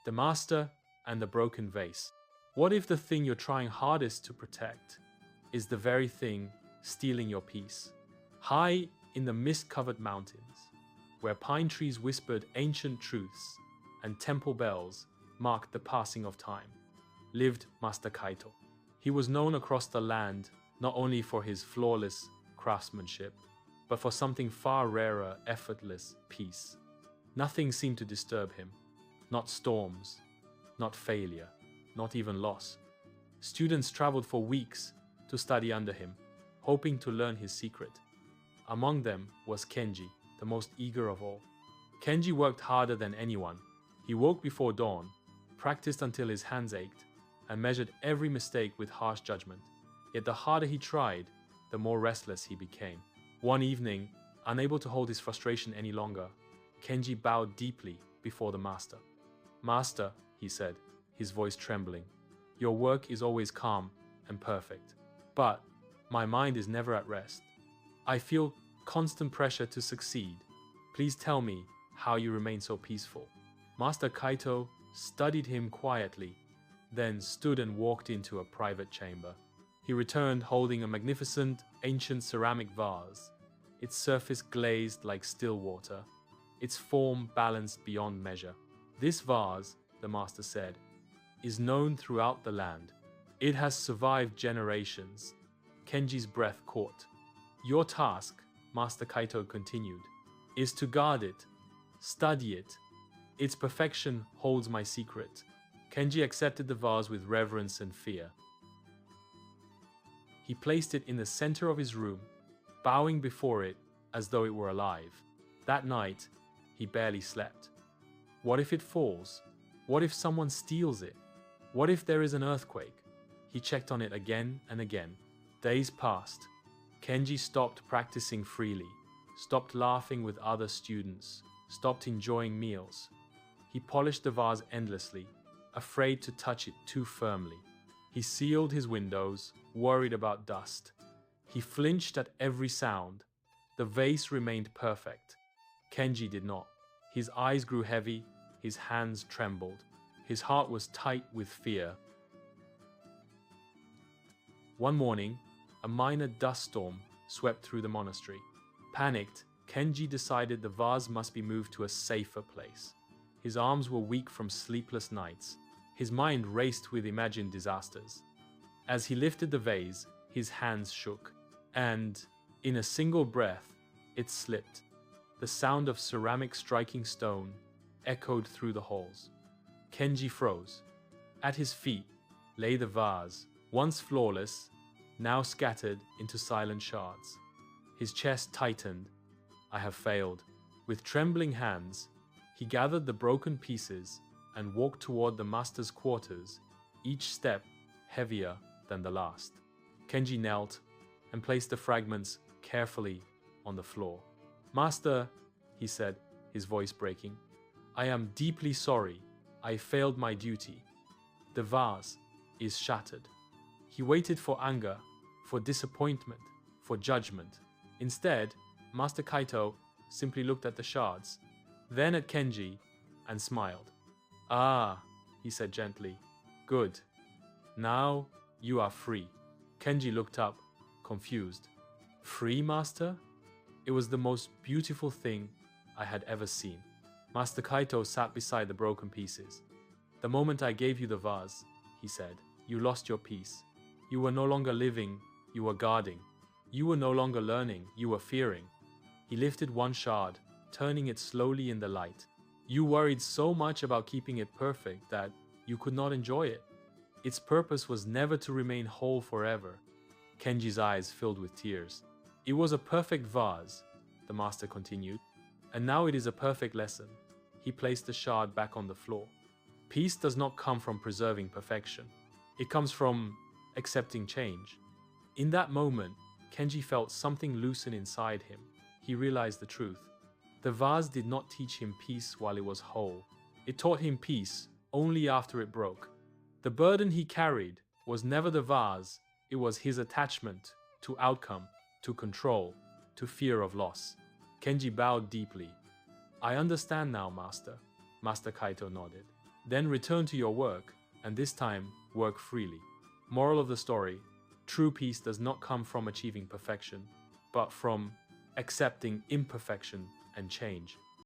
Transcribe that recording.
The master and the broken vase. What if the thing you're trying hardest to protect is the very thing stealing your peace? High in the mist-covered mountains, where pine trees whispered ancient truths and temple bells marked the passing of time, lived Master Kaito. He was known across the land not only for his flawless craftsmanship, but for something far rarer, effortless peace. Nothing seemed to disturb him. Not storms, not failure, not even loss. Students traveled for weeks to study under him, hoping to learn his secret. Among them was Kenji, the most eager of all. Kenji worked harder than anyone. He woke before dawn, practiced until his hands ached, and measured every mistake with harsh judgment. Yet the harder he tried, the more restless he became. One evening, unable to hold his frustration any longer, Kenji bowed deeply before the master. "Master," he said, his voice trembling, "your work is always calm and perfect, but my mind is never at rest. I feel constant pressure to succeed. Please tell me how you remain so peaceful." Master Kaito studied him quietly, then stood and walked into a private chamber. He returned holding a magnificent, ancient ceramic vase, its surface glazed like still water, its form balanced beyond measure. "This vase," the master said, "is known throughout the land. It has survived generations." Kenji's breath caught. "Your task," Master Kaito continued, "is to guard it, study it. Its perfection holds my secret." Kenji accepted the vase with reverence and fear. He placed it in the center of his room, bowing before it as though it were alive. That night, he barely slept. What if it falls? What if someone steals it? What if there is an earthquake? He checked on it again and again. Days passed. Kenji stopped practicing freely, stopped laughing with other students, stopped enjoying meals. He polished the vase endlessly, afraid to touch it too firmly. He sealed his windows, worried about dust. He flinched at every sound. The vase remained perfect. Kenji did not. His eyes grew heavy, his hands trembled. His heart was tight with fear. One morning, a minor dust storm swept through the monastery. Panicked, Kenji decided the vase must be moved to a safer place. His arms were weak from sleepless nights. His mind raced with imagined disasters. As he lifted the vase, his hands shook, and, in a single breath, it slipped. The sound of ceramic striking stone echoed through the halls. Kenji froze. At his feet lay the vase, once flawless, now scattered into silent shards. His chest tightened. "I have failed." With trembling hands, he gathered the broken pieces and walked toward the master's quarters, each step heavier than the last. Kenji knelt and placed the fragments carefully on the floor. "Master," he said, his voice breaking, "I am deeply sorry. I failed my duty. The vase is shattered." He waited for anger, for disappointment, for judgment. Instead, Master Kaito simply looked at the shards, then at Kenji, and smiled. "Ah," he said gently, "good. Now you are free." Kenji looked up, confused. "Free, Master?" It was the most beautiful thing I had ever seen. Master Kaito sat beside the broken pieces. "The moment I gave you the vase," he said, "you lost your peace. You were no longer living, you were guarding. You were no longer learning, you were fearing." He lifted one shard, turning it slowly in the light. "You worried so much about keeping it perfect that you could not enjoy it. Its purpose was never to remain whole forever." Kenji's eyes filled with tears. "It was a perfect vase," the master continued, "and now it is a perfect lesson." He placed the shard back on the floor. Peace does not come from preserving perfection. It comes from accepting change. In that moment, Kenji felt something loosen inside him. He realized the truth. The vase did not teach him peace while it was whole. It taught him peace only after it broke. The burden he carried was never the vase, it was his attachment to outcome, to control, to fear of loss. Kenji bowed deeply. "I understand now, Master." Master Kaito nodded. Then return to your work, and this time work freely. Moral of the story: true peace does not come from achieving perfection, but from accepting imperfection and change.